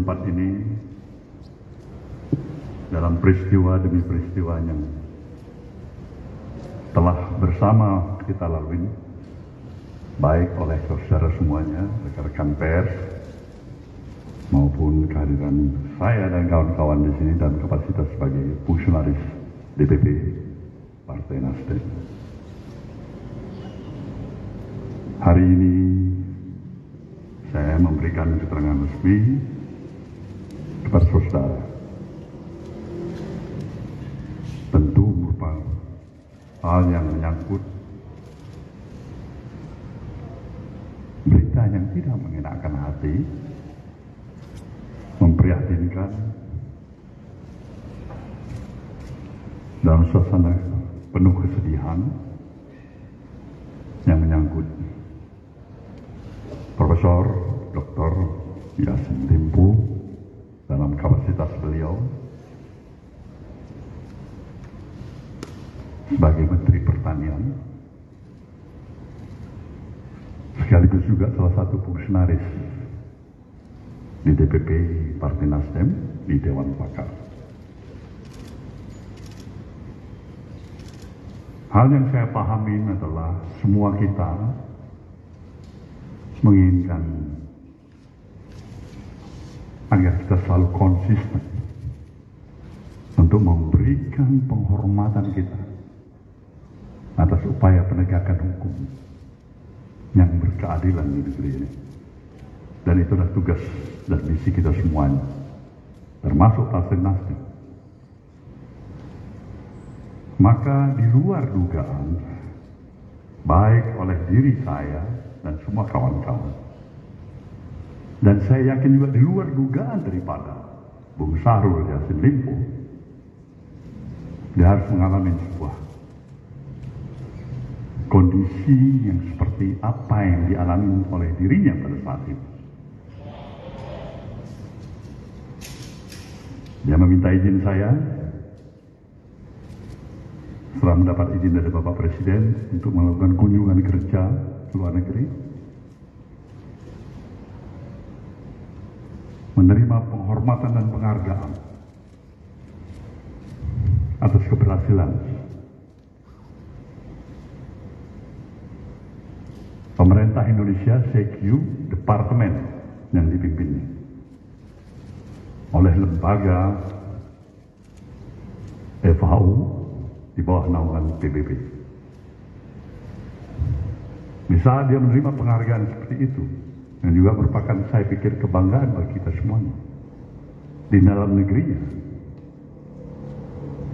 tempat ini dalam peristiwa demi peristiwa yang telah bersama kita lalui, baik oleh saudara semuanya, rekan-rekan pers, maupun kehadiran saya dan kawan-kawan di sini dan kapasitas sebagai fungsionaris DPP Partai Nasdem. Hari ini saya memberikan keterangan resmi kepada saudara. Tentu merupakan hal yang menyangkut berita yang tidak mengenakan hati, memprihatinkan, dalam suasana penuh kesedihan yang menyangkut Profesor Dr. Yassin Limpo dalam kapasitas beliau sebagai Menteri Pertanian, sekaligus juga salah satu fungsionaris di DPP Partai Nasdem di Dewan Pakar. Hal yang saya pahami adalah semua kita menginginkan agar kita selalu konsisten untuk memberikan penghormatan kita atas upaya penegakan hukum yang berkeadilan di negeri ini. Dan itulah tugas dan misi kita semuanya, termasuk Partai Nasdem. Maka di luar dugaan, baik oleh diri saya dan semua kawan-kawan, dan saya yakin juga di luar dugaan daripada Bung Syahrul Yassin Limpo, dia harus mengalami sebuah kondisi yang seperti apa yang dialami oleh dirinya pada saat itu. Dia meminta izin saya setelah mendapat izin dari Bapak Presiden untuk melakukan kunjungan kerja ke luar negeri, menerima penghormatan dan penghargaan atas keberhasilan pemerintah Indonesia CQ departemen yang dipimpinnya oleh lembaga FAO di bawah naungan PBB. Bisa dia menerima penghargaan seperti itu, yang juga merupakan, saya pikir, kebanggaan bagi kita semuanya. Di dalam negerinya,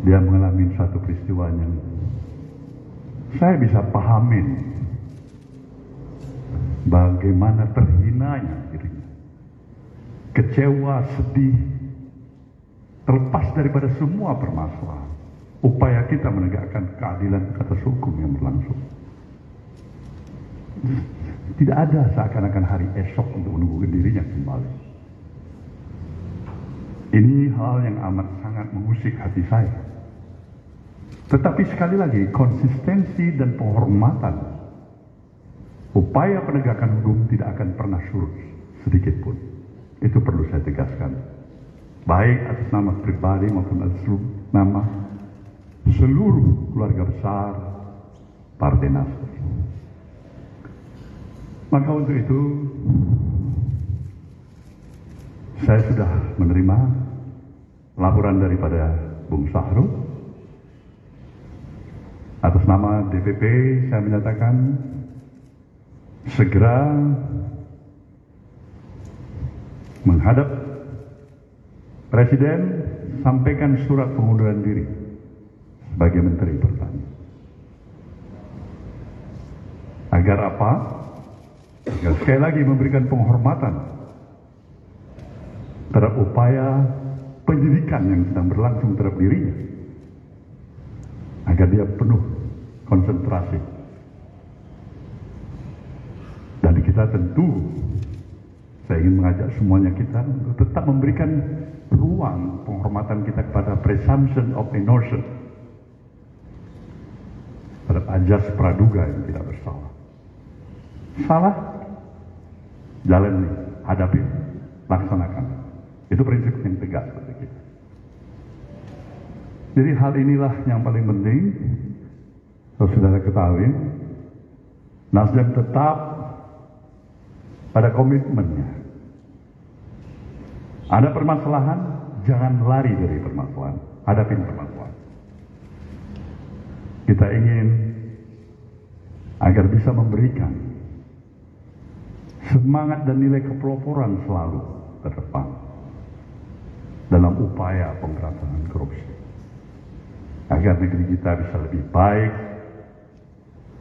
dia mengalami satu peristiwa yang saya bisa pahamin bagaimana terhinanya dirinya, kecewa, sedih, terlepas daripada semua permasalahan, upaya kita menegakkan keadilan atas hukum yang berlangsung. Tidak ada seakan-akan hari esok untuk menunggu dirinya kembali. Ini hal yang amat sangat mengusik hati saya. Tetapi sekali lagi, konsistensi dan penghormatan upaya penegakan hukum tidak akan pernah surut sedikit pun. Itu perlu saya tegaskan, baik atas nama pribadi maupun atas nama seluruh keluarga besar Partai Nasdem. Maka untuk itu saya sudah menerima laporan daripada Bung Syahrul. Atas nama DPP saya menyatakan segera menghadap Presiden, sampaikan surat pengunduran diri sebagai Menteri Pertanian. Agar apa? Agar sekali lagi memberikan penghormatan terhadap upaya penyidikan yang sedang berlangsung terhadap dirinya, agar dia penuh konsentrasi. Dan kita tentu, saya ingin mengajak semuanya kita untuk tetap memberikan ruang penghormatan kita kepada presumption of innocence, terhadap ajas praduga yang tidak bersalah. Salah, jalani, hadapi, laksanakan. Itu prinsip yang tegas bagi kita. Jadi hal inilah yang paling penting, saudara ketahui, Nasdem tetap pada komitmennya. Ada permasalahan, jangan lari dari permasalahan, hadapin permasalahan. Kita ingin agar bisa memberikan semangat dan nilai kepeloporan selalu ke depan dalam upaya pemberantasan korupsi, agar negeri kita bisa lebih baik,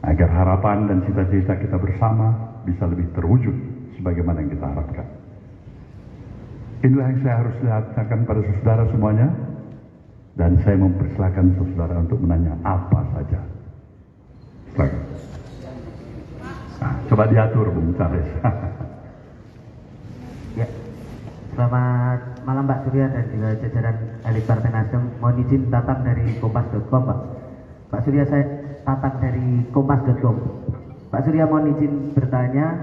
agar harapan dan cita-cita kita bersama bisa lebih terwujud sebagaimana yang kita harapkan. Inilah yang saya harus lihatkan pada saudara semuanya, dan saya mempersilahkan saudara untuk menanya apa saja. Silakan. Nah, coba diatur, Bung Charles. Ya, selamat malam Pak Surya dan juga jajaran elit Partai Nasdem. Mohon izin Tatang dari kompas.com, Pak. Pak Surya, saya Tatang dari kompas.com. Pak Surya, mohon izin bertanya,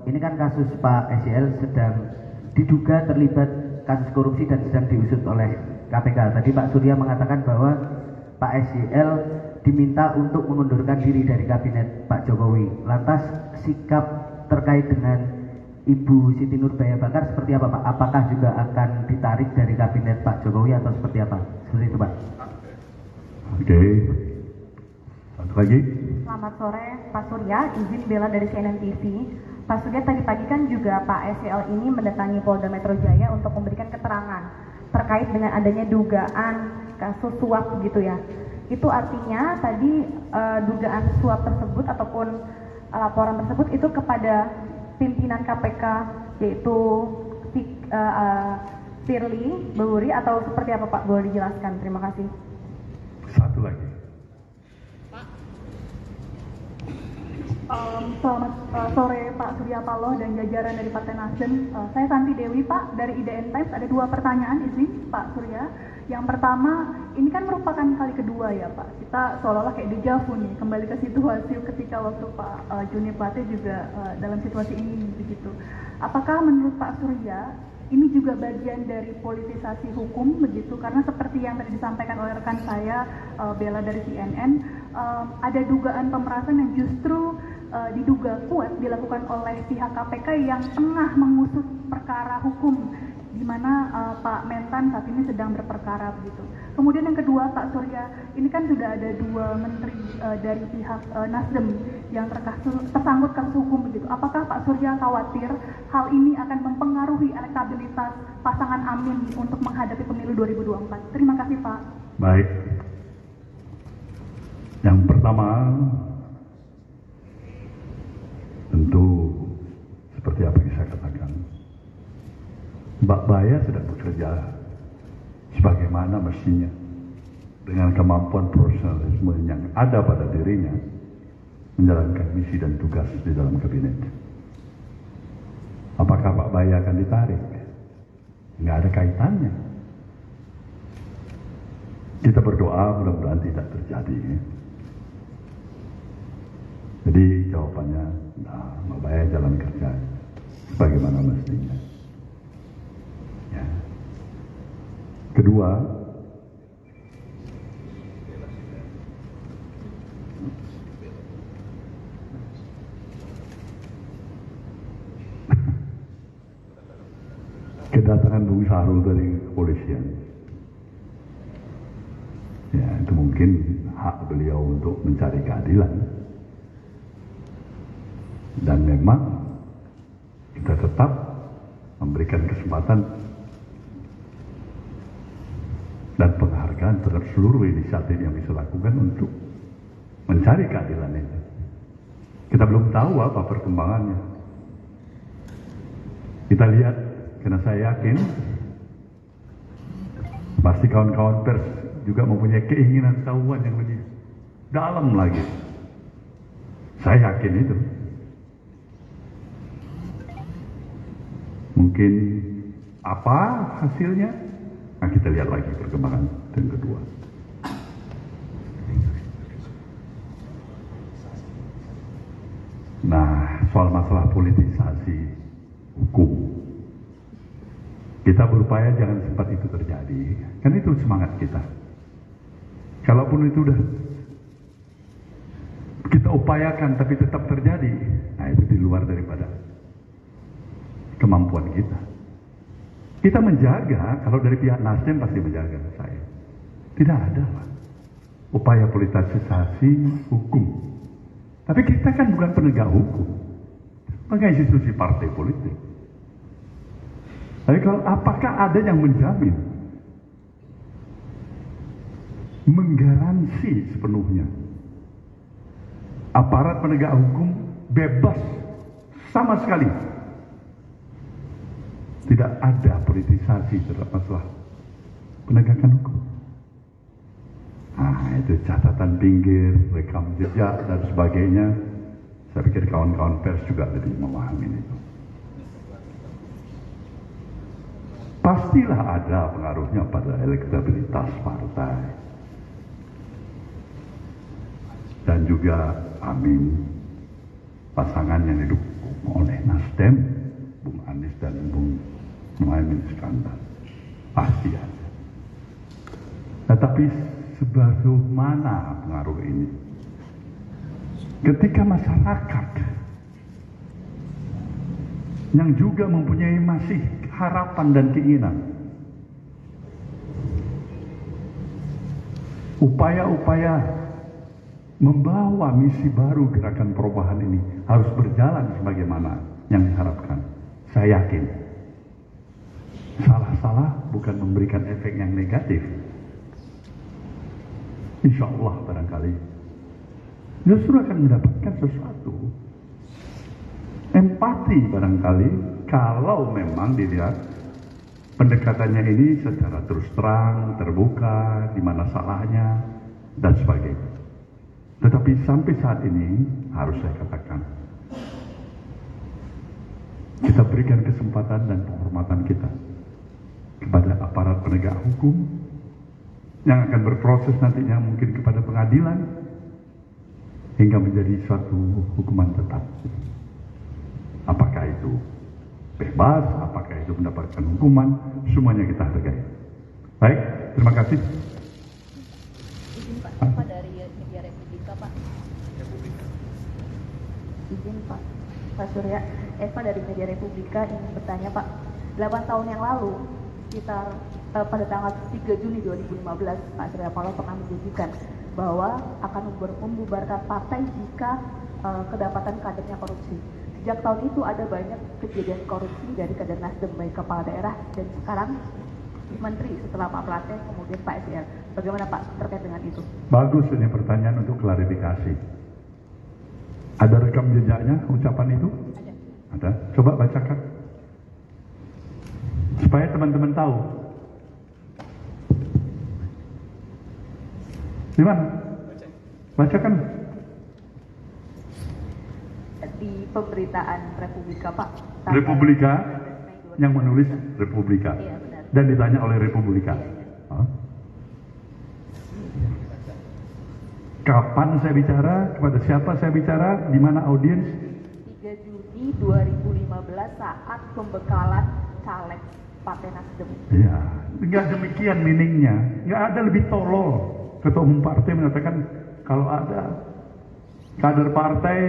ini kan kasus Pak SYL sedang diduga terlibat kasus korupsi dan sedang diusut oleh KPK. Tadi Pak Surya mengatakan bahwa Pak SYL diminta untuk mengundurkan diri dari kabinet Pak Jokowi. Lantas sikap terkait dengan Ibu Siti Nurbaya Bakar seperti apa, Pak? Apakah juga akan ditarik dari kabinet Pak Jokowi atau seperti apa? Seperti itu, Pak. Oke. Satu lagi. Selamat sore Pak Surya, izin Bella dari CNN TV. Pak Surya, tadi pagi kan juga Pak SYL ini mendatangi Polda Metro Jaya untuk memberikan keterangan terkait dengan adanya dugaan kasus suap gitu ya. Itu artinya tadi dugaan suap tersebut ataupun laporan tersebut itu kepada pimpinan KPK yaitu Firly Bahuri atau seperti apa Pak? Boleh dijelaskan? Terima kasih. Satu lagi. Selamat sore Pak Surya Paloh dan jajaran dari Partai Nasdem. Saya Santi Dewi Pak dari IDN Times. Ada 2 pertanyaan izin Pak Surya. Yang pertama, ini kan merupakan kali kedua ya Pak. Kita seolah-olah kayak dejavu nih, kembali ke situasi ketika waktu Pak Joni Plate juga dalam situasi ini begitu. Apakah menurut Pak Surya ini juga bagian dari politisasi hukum begitu? Karena seperti yang tadi disampaikan oleh rekan saya Bella dari CNN, ada dugaan pemerasan yang justru diduga kuat dilakukan oleh pihak KPK yang tengah mengusut perkara hukum, di mana Pak Mentan saat ini sedang berperkara begitu. Kemudian yang kedua Pak Surya, ini kan sudah ada 2 menteri dari pihak Nasdem yang tersangkut kasus hukum begitu. Apakah Pak Surya khawatir hal ini akan mempengaruhi elektabilitas pasangan Amin untuk menghadapi pemilu 2024? Terima kasih Pak. Baik. Yang pertama, tentu seperti apa yang saya katakan, Mbak Baya sedang bekerja sebagaimana mestinya dengan kemampuan profesionalisme yang ada pada dirinya menjalankan misi dan tugas di dalam kabinet. Apakah Pak Baya akan ditarik? Nggak ada kaitannya. Kita berdoa mudah-mudahan tidak terjadi. Jadi jawabannya, Mbak Baya jalan kerja sebagaimana mestinya. Ya. Kedua, kedatangan Bung Sahrul dari kepolisian, ya itu mungkin hak beliau untuk mencari keadilan, dan memang kita tetap memberikan kesempatan dan penghargaan terhadap seluruh inisiatif yang bisa lakukan untuk mencari keadilan itu. Kita belum tahu apa perkembangannya. Kita lihat, karena saya yakin pasti kawan-kawan pers juga mempunyai keinginan tahuan yang lebih dalam lagi. Saya yakin itu. Mungkin apa hasilnya? Nah, kita lihat lagi perkembangan yang kedua. Nah, soal masalah politisasi hukum, Kita berupaya jangan sempat itu terjadi. Kan itu semangat kita. Kalaupun itu udah kita upayakan tapi tetap terjadi, nah itu di luar daripada kemampuan kita. Kita menjaga, kalau dari pihak Nasdem pasti menjaga saya. Tidak ada lah upaya politisasi hukum. Tapi kita kan bukan penegak hukum, bukan institusi partai politik. Tapi kalau apakah ada yang menjamin, menggaransi sepenuhnya aparat penegak hukum bebas sama sekali, tidak ada politisasi terhadap masalah penegakan hukum? Nah, itu catatan pinggir, rekam jejak dan sebagainya. Saya pikir kawan-kawan pers juga lebih memahami itu. Pastilah ada pengaruhnya pada elektabilitas partai. Dan juga amin, pasangan yang didukung oleh Nasdem, Bung Anies dan Bung Muhaimin Iskandar, pasti ada. Tetapi sebagaimana mana pengaruh ini ketika masyarakat yang juga mempunyai masih harapan dan keinginan, upaya-upaya membawa misi baru gerakan perubahan ini harus berjalan sebagaimana yang diharapkan. Saya yakin salah-salah bukan memberikan efek yang negatif. Insya Allah barangkali justru akan mendapatkan sesuatu. Empati barangkali kalau memang dilihat pendekatannya ini secara terus terang, terbuka, di mana salahnya dan sebagainya. Tetapi sampai saat ini harus saya katakan, kita berikan kesempatan dan penghormatan kita kepada aparat penegak hukum yang akan berproses nantinya mungkin kepada pengadilan hingga menjadi suatu hukuman tetap. Apakah itu bebas, apakah itu mendapatkan hukuman, semuanya kita hargai. Baik, terima kasih. Izin Pak, Eva dari Media Republika Pak. Izin Pak Surya, Eva dari Media Republika ingin bertanya Pak. 8 tahun yang lalu, sekitar pada tanggal 3 Juni 2015, Pak Surya Paloh pernah menjanjikan bahwa akan membubarkan partai jika kedapatan kadernya korupsi. Sejak tahun itu ada banyak kejadian korupsi dari kader Nasdem, baik kepala daerah dan sekarang menteri setelah Pak Plate, kemudian Pak SL. Bagaimana Pak terkait dengan itu? Bagus ini pertanyaan untuk klarifikasi. Ada rekam jejaknya ucapan itu? Ada. Coba bacakan supaya teman-teman tahu. Di mana? Bacakan. Di pemberitaan Republika Pak. Republika yang menulis Republika. Iya, benar. Dan ditanya oleh Republika. Iya. Oh. Kapan saya bicara? Kepada siapa saya bicara? Di mana audiens? 3 Juni 2015 saat pembekalan caleg Partai Nasdem. Ya, nggak demikian meaningnya. Nggak ada lebih tolol. Ketua umum partai mengatakan kalau ada kader partai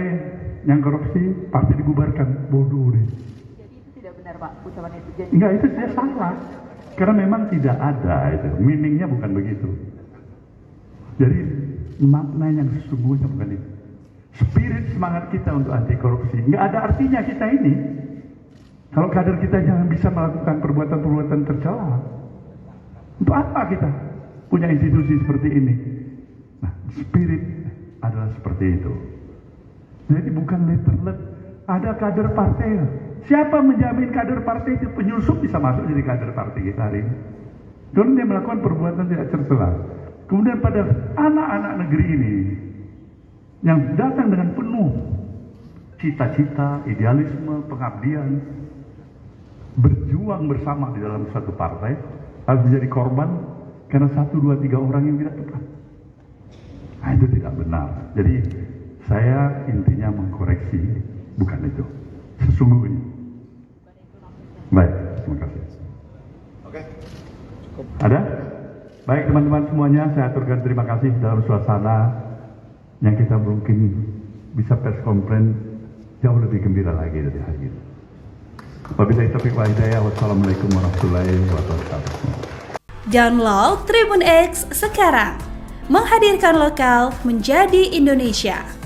yang korupsi, partai dibubarkan. Bodoh deh. Jadi itu tidak benar Pak, ucapan itu. Jadi Enggak, itu saya salah. Karena memang tidak ada itu. Meaningnya bukan begitu. Jadi makna yang sesungguhnya bukan itu. Spirit semangat kita untuk anti korupsi nggak ada artinya kita ini kalau kader kita jangan bisa melakukan perbuatan-perbuatan tercela. Untuk apa kita punya institusi seperti ini? Nah, spirit adalah seperti itu. Jadi bukan letterlet. Ada kader partai. Siapa menjamin kader partai itu penyusup bisa masuk jadi kader partai kita hari ini? Kalau dia melakukan perbuatan tidak tercela. Kemudian pada anak-anak negeri ini yang datang dengan penuh cita-cita, idealisme, pengabdian, berjuang bersama di dalam satu partai, harus menjadi korban karena 1, 2, 3 orang yang tidak tepat. Nah, itu tidak benar. Jadi saya intinya mengkoreksi, bukan itu sesungguhnya. Baik, terima kasih. Ada? Baik teman-teman semuanya, saya aturkan terima kasih dalam suasana yang kita mungkin bisa press conference jauh lebih gembira lagi dari hari ini. Wabillahi taufiq wal hidayah. Wassalamualaikum warahmatullahi wabarakatuh. Download Tribun X sekarang, menghadirkan lokal menjadi Indonesia.